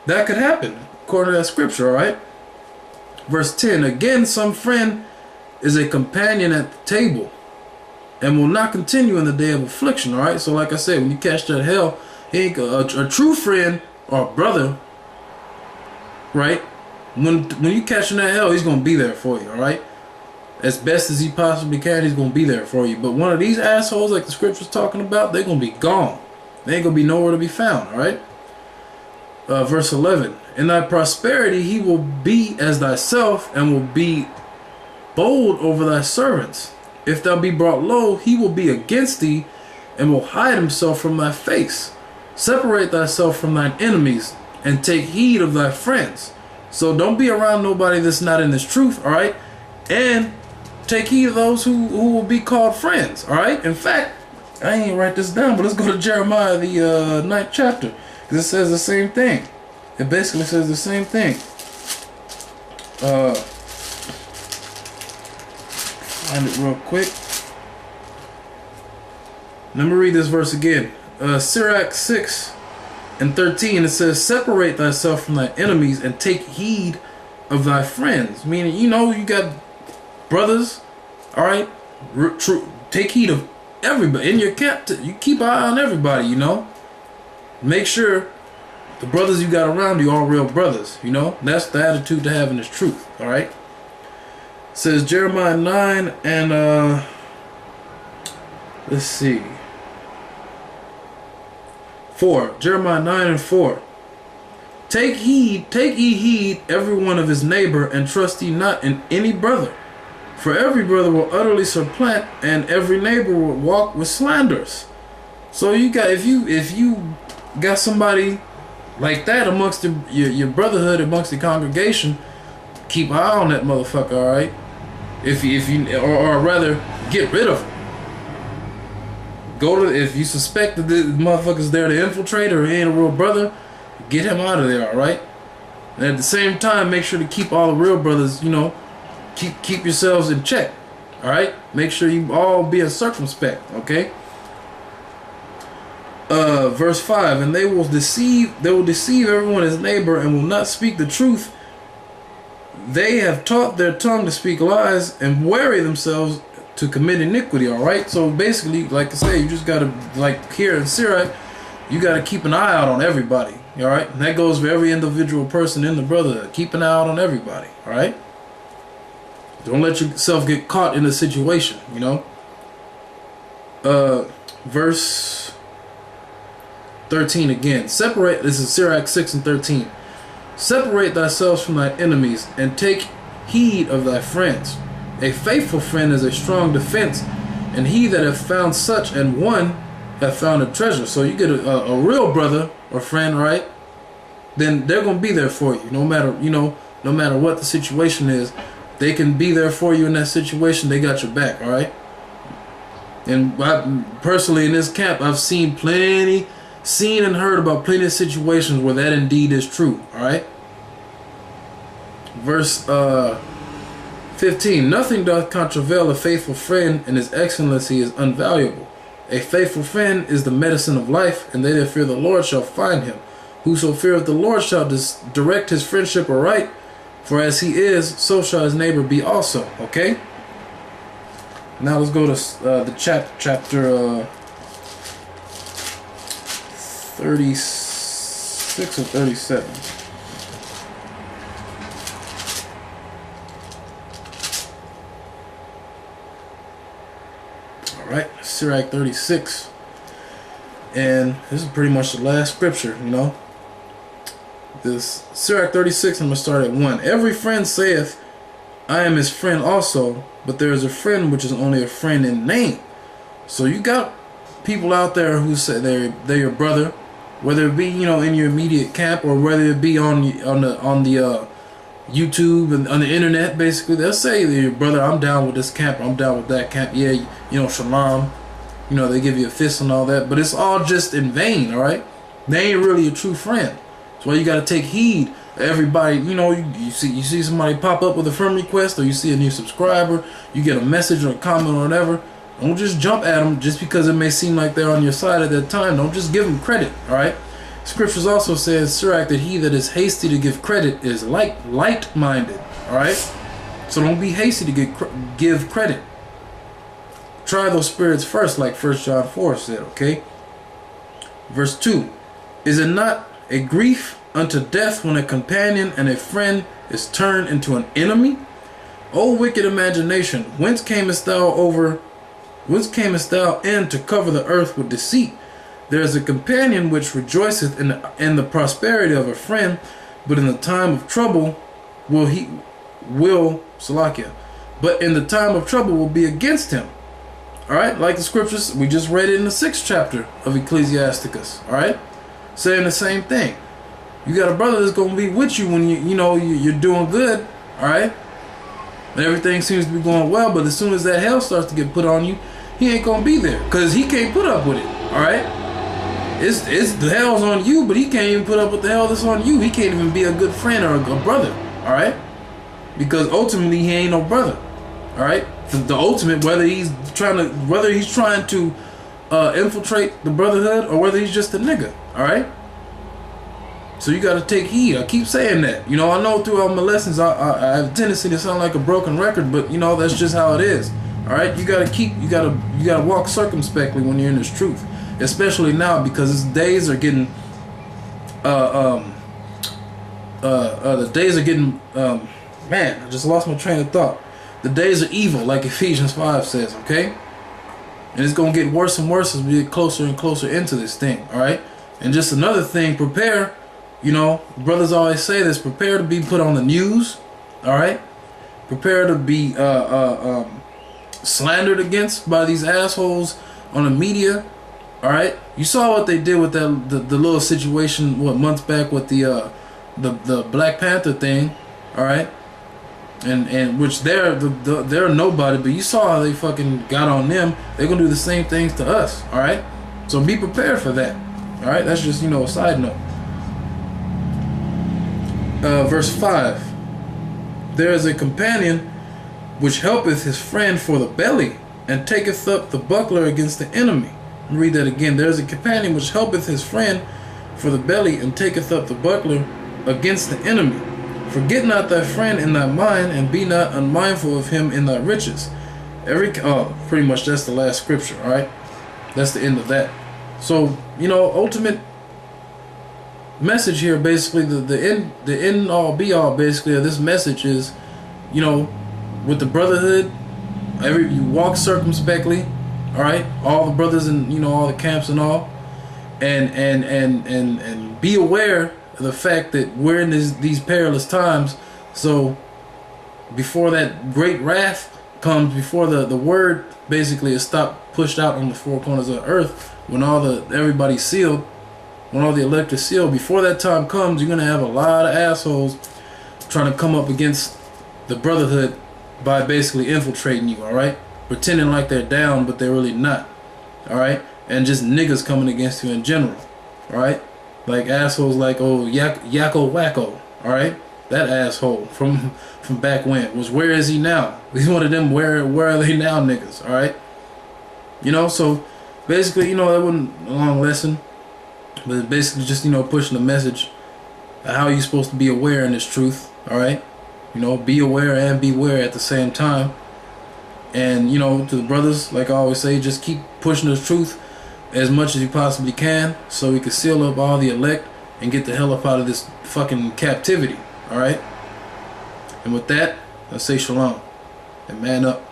That could happen, according to that scripture, all right? Verse 10, again, some friend is a companion at the table and will not continue in the day of affliction, all right? So like I said, when you catch that hell, he ain't a true friend or brother, right? When you catch him that hell, he's going to be there for you, all right? As best as he possibly can, he's going to be there for you. But one of these assholes, like the scripture's talking about, they're going to be gone. They ain't going to be nowhere to be found, all right? Verse 11, in thy prosperity he will be as thyself, and will be bold over thy servants. If thou be brought low, he will be against thee, and will hide himself from thy face. Separate thyself from thine enemies, and take heed of thy friends. So don't be around nobody that's not in this truth, all right? And take heed of those who will be called friends, all right? In fact, I ain't write this down, but let's go to Jeremiah, the 9th chapter. Because it says the same thing. It basically says the same thing. Find it real quick. Let me read this verse again. Sirach 6:13, it says, separate thyself from thy enemies and take heed of thy friends. Meaning, you know, you got brothers, all right? Take heed of everybody. In your camp, you keep an eye on everybody, you know? Make sure the brothers you got around you are real brothers, you know? That's the attitude to have in this truth, all right? It says Jeremiah 9 and, let's see. 4. Jeremiah 9 and 4. Take ye heed every one of his neighbor, and trust ye not in any brother. For every brother will utterly supplant, and every neighbor will walk with slanders. So you got, if you got somebody like that amongst your brotherhood, amongst the congregation, keep an eye on that motherfucker, all right? If you or rather get rid of him. Go to, if you suspect that the motherfucker's there to infiltrate or he ain't a real brother, get him out of there, all right? And at the same time, make sure to keep all the real brothers, you know, keep yourselves in check, all right? Make sure you all be circumspect, okay? Verse 5, and they will deceive everyone his neighbor, and will not speak the truth. They have taught their tongue to speak lies, and weary themselves to commit iniquity, all right? So basically, like I say, you just gotta, like here in Sirach, you gotta keep an eye out on everybody, all right? And that goes for every individual person in the brotherhood. Keep an eye out on everybody, all right? Don't let yourself get caught in a situation, you know? Verse 13 again. This is Sirach 6:13. Separate thyself from thy enemies, and take heed of thy friends. A faithful friend is a strong defense, and he that hath found such and one hath found a treasure. So you get a real brother or friend, right? Then they're gonna be there for you, no matter, you know, no matter what the situation is. They can be there for you in that situation. They got your back, all right? And personally, in this camp, I've seen and heard about plenty of situations where that indeed is true, all right? Verse 15, nothing doth contravail a faithful friend, and his excellency is unvaluable. A faithful friend is the medicine of life, and they that fear the Lord shall find him. Whoso feareth the Lord shall direct his friendship aright, for as he is, so shall his neighbor be also. Okay? Now let's go to the chapter 36 or 37. Alright, Sirach 36. And this is pretty much the last scripture, you know. This Sirach 36, I'm going to start at 1. Every friend saith, I am his friend also, but there is a friend which is only a friend in name. So you got people out there who say they're your brother, whether it be, you know, in your immediate camp, or whether it be on the YouTube and on the internet. Basically, they'll say they're your brother. I'm down with this camp, I'm down with that camp. Yeah, you know, shalom. You know, they give you a fist and all that, but it's all just in vain, all right? They ain't really a true friend. That's why you got to take heed. Everybody, you know, you see somebody pop up with a friend request, or you see a new subscriber, you get a message or a comment or whatever. Don't just jump at them just because it may seem like they're on your side at that time. Don't just give them credit, all right? Scriptures also says, Sirach, that he that is hasty to give credit is light-minded. All right? So don't be hasty to give credit. Try those spirits first, like 1 John 4 said, okay? Verse 2. Is it not a grief unto death when a companion and a friend is turned into an enemy? O wicked imagination, whence camest thou in to cover the earth with deceit? There is a companion which rejoiceth in the prosperity of a friend, but in the time of trouble will be against him. Alright, like the scriptures, we just read it in the 6th chapter of Ecclesiasticus. Alright, saying the same thing. You got a brother that's going to be with you when you're doing good. Alright, and everything seems to be going well, but as soon as that hell starts to get put on you, he ain't going to be there, because he can't put up with it. Alright, it's the hell's on you, but he can't even put up with the hell that's on you. He can't even be a good friend or a brother. Alright, because ultimately he ain't no brother. Alright, the ultimate, whether he's trying to infiltrate the brotherhood or whether he's just a nigga. Alright, so you got to take heed. I keep saying that. I know throughout my lessons I have a tendency to sound like a broken record, but that's just how it is. Alright, you gotta walk circumspectly when you're in this truth, especially now, because the days are getting man, I just lost my train of thought. The days are evil, like Ephesians 5 says, okay? And it's going to get worse and worse as we get closer and closer into this thing, all right? And just another thing, prepare, brothers always say this, prepare to be put on the news, all right? Prepare to be slandered against by these assholes on the media, all right? You saw what they did with the little situation, months back with the Black Panther thing, all right? And which they're nobody, but you saw how they fucking got on them. They're gonna do the same things to us. All right, so be prepared for that. All right, that's just a side note. Verse 5. There is a companion which helpeth his friend for the belly, and taketh up the buckler against the enemy. Let me read that again. There is a companion which helpeth his friend for the belly, and taketh up the buckler against the enemy. Forget not thy friend in thy mind, and be not unmindful of him in thy riches. Pretty much that's the last scripture, all right? That's the end of that. So, ultimate message here, basically, the end all be all, basically, of this message is, with the brotherhood, you walk circumspectly, all right? All the brothers in, all the camps and all, and be aware the fact that we're in these perilous times. So before that great wrath comes, before the word basically is pushed out on the four corners of the earth, when everybody's sealed, when all the elect are sealed, before that time comes, you're gonna have a lot of assholes trying to come up against the brotherhood by basically infiltrating you, all right? Pretending like they're down, but they're really not, all right? And just niggas coming against you in general, all right? Like assholes like Yakko Wacko, all right? That asshole from back when where is he now? He's one of them where are they now niggas, all right? So basically, that wasn't a long lesson, but it's basically just pushing the message of how you're supposed to be aware in this truth, all right? Be aware and beware at the same time. And to the brothers, like I always say, just keep pushing the truth as much as you possibly can, so we can seal up all the elect and get the hell up out of this fucking captivity. All right, and with that, I say shalom and man up.